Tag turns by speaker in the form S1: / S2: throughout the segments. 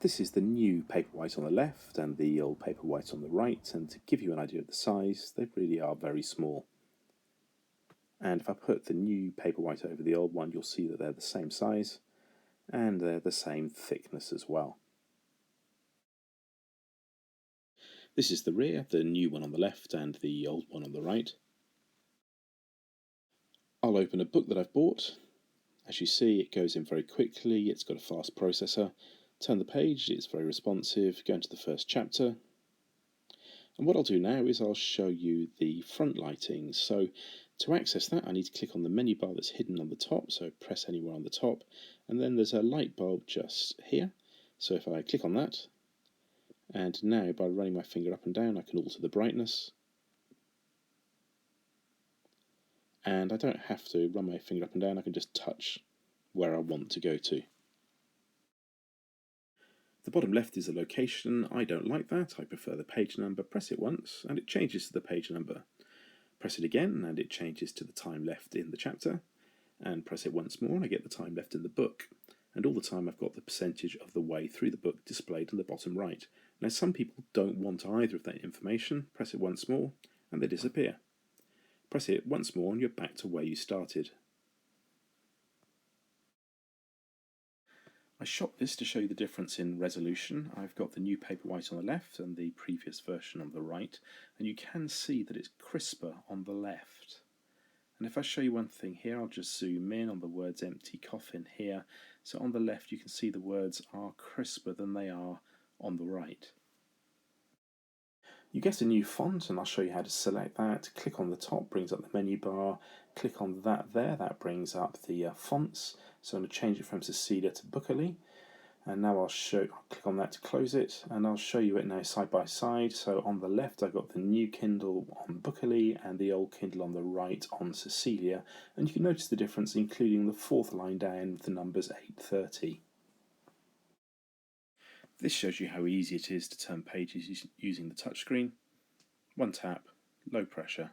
S1: This is the new Paperwhite on the left and the old Paperwhite on the right, and to give you an idea of the size, they really are very small. And if I put the new Paperwhite over the old one, you'll see that they're the same size and they're the same thickness as well. This is the rear, the new one on the left and the old one on the right. I'll open a book that I've bought. As you see, it goes in very quickly, it's got a fast processor. Turn the page, it's very responsive, go into the first chapter. And what I'll do now is I'll show you the front lighting. So to access that, I need to click on the menu bar that's hidden on the top, so press anywhere on the top, and then there's a light bulb just here. So if I click on that, and now by running my finger up and down, I can alter the brightness. And I don't have to run my finger up and down, I can just touch where I want to go to. The bottom left is a location. I don't like that, I prefer the page number. Press it once and it changes to the page number. Press it again and it changes to the time left in the chapter. And press it once more and I get the time left in the book. And all the time I've got the percentage of the way through the book displayed in the bottom right. Now some people don't want either of that information. Press it once more and they disappear. Press it once more and you're back to where you started. I shot this to show you the difference in resolution. I've got the new Paperwhite on the left and the previous version on the right, and you can see that it's crisper on the left. And if I show you one thing here, I'll just zoom in on the words empty coffin here. So on the left you can see the words are crisper than they are on the right. You get a new font and I'll show you how to select that. Click on the top, brings up the menu bar. Click on that there, that brings up the fonts. So I'm going to change it from Cecilia to Bookerley. And now I'll click on that to close it, and I'll show you it now side by side. So on the left I've got the new Kindle on Bookerley and the old Kindle on the right on Cecilia. And you can notice the difference, including the fourth line down with the numbers 830. This shows you how easy it is to turn pages using the touchscreen. One tap, low pressure,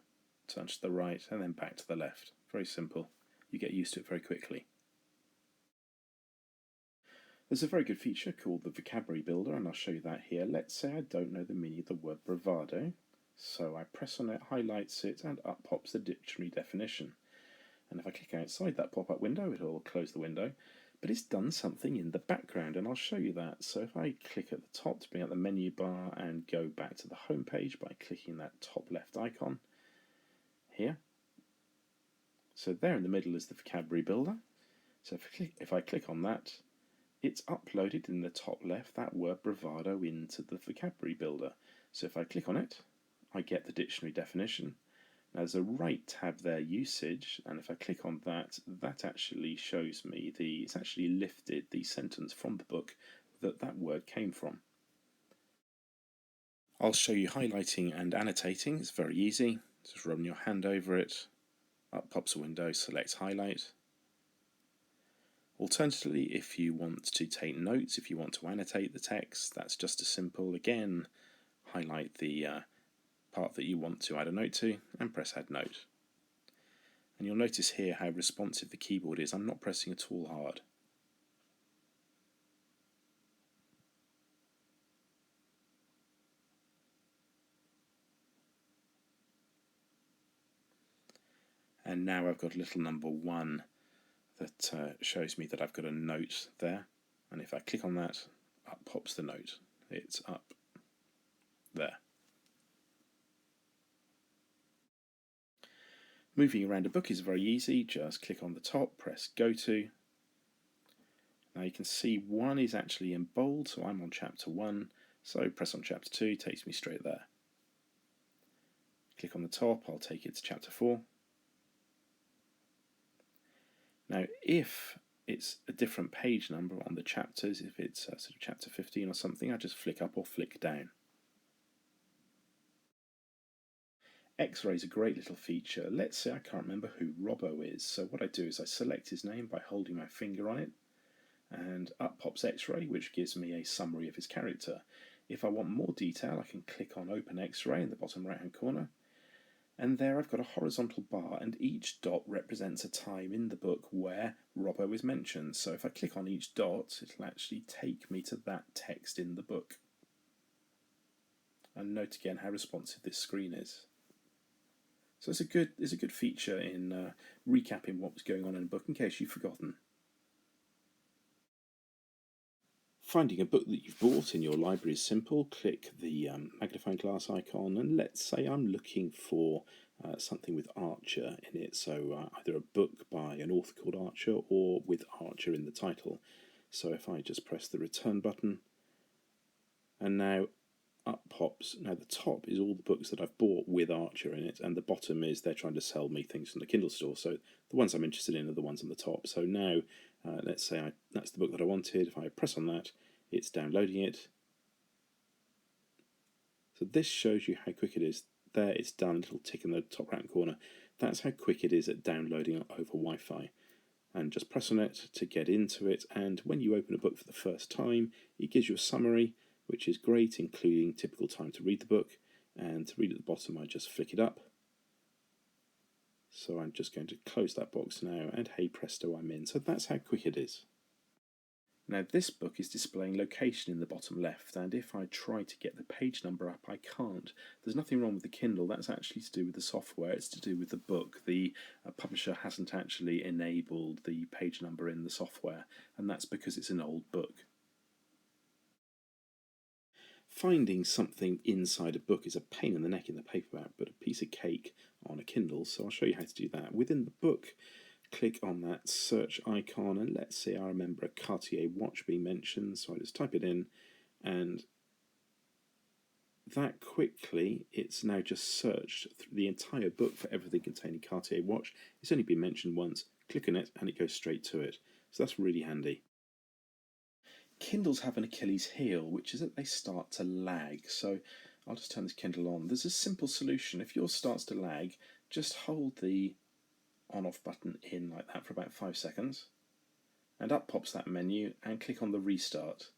S1: turn to the right and then back to the left. Very simple. You get used to it very quickly. There's a very good feature called the vocabulary builder, and I'll show you that here. Let's say I don't know the meaning of the word bravado, so I press on it, highlights it, and up pops the dictionary definition. And if I click outside that pop-up window, it'll close the window, but it's done something in the background, and I'll show you that. So if I click at the top to bring up the menu bar and go back to the home page by clicking that top left icon here. So there in the middle is the vocabulary builder. So if I click on that, it's uploaded in the top left that word bravado into the vocabulary builder. So if I click on it, I get the dictionary definition. Now there's a right tab there, usage, and if I click on that, that actually shows me it's actually lifted the sentence from the book that word came from. I'll show you highlighting and annotating. It's very easy. Just run your hand over it, up pops a window, select highlight. Alternatively, if you want to take notes, if you want to annotate the text, that's just as simple. Again, highlight the part that you want to add a note to and press add note. And you'll notice here how responsive the keyboard is. I'm not pressing at all hard. And now I've got a little number 1 that shows me that I've got a note there, and if I click on that, up pops the note. It's up there. Moving around a book is very easy. Just click on the top, press go to. Now you can see 1 is actually in bold, so I'm on chapter 1, so press on chapter 2, takes me straight there. Click on the top, I'll take it to chapter 4. Now, if it's a different page number on the chapters, if it's sort of chapter 15 or something, I just flick up or flick down. X-ray is a great little feature. Let's say I can't remember who Robbo is, so what I do is I select his name by holding my finger on it, and up pops X-ray, which gives me a summary of his character. If I want more detail, I can click on Open X-ray in the bottom right-hand corner, And there I've got a horizontal bar, and each dot represents a time in the book where Robbo is mentioned. So if I click on each dot, it'll actually take me to that text in the book. And note again how responsive this screen is. So it's a good feature in recapping what was going on in a book in case you've forgotten. Finding a book that you've bought in your library is simple. Click the magnifying glass icon, and let's say I'm looking for something with Archer in it, so either a book by an author called Archer or with Archer in the title. So if I just press the return button, and now up pops, now the top is all the books that I've bought with Archer in it, and the bottom is they're trying to sell me things from the Kindle store, so the ones I'm interested in are the ones on the top. So now let's say that's the book that I wanted. If I press on that, it's downloading it. So this shows you how quick it is. There it's done, a little tick in the top right corner. That's how quick it is at downloading over Wi-Fi. And just press on it to get into it, and when you open a book for the first time, it gives you a summary, which is great, including typical time to read the book. And to read at the bottom, I just flick it up. So I'm just going to close that box now, and hey presto, I'm in. So that's how quick it is. Now this book is displaying location in the bottom left, and if I try to get the page number up, I can't. There's nothing wrong with the Kindle, that's actually to do with the software, it's to do with the book. The publisher hasn't actually enabled the page number in the software, and that's because it's an old book. Finding something inside a book is a pain in the neck in the paperback, but a piece of cake on a Kindle, so I'll show you how to do that. Within the book, click on that search icon, and let's say I remember a Cartier watch being mentioned, so I just type it in, and that quickly, it's now just searched through the entire book for everything containing Cartier watch. It's only been mentioned once, click on it, and it goes straight to it. So that's really handy. Kindles have an Achilles heel, which is that they start to lag. So I'll just turn this Kindle on. There's a simple solution. If yours starts to lag, just hold the on-off button in like that for about 5 seconds, and up pops that menu, and click on the restart.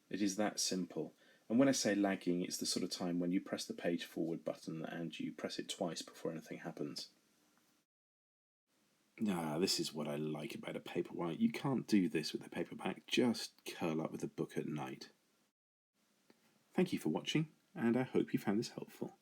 S1: It is that simple. And when I say lagging, it's the sort of time when you press the page forward button and you press it twice before anything happens. This is what I like about a Paperwhite. You can't do this with a paperback, just curl up with a book at night. Thank you for watching, and I hope you found this helpful.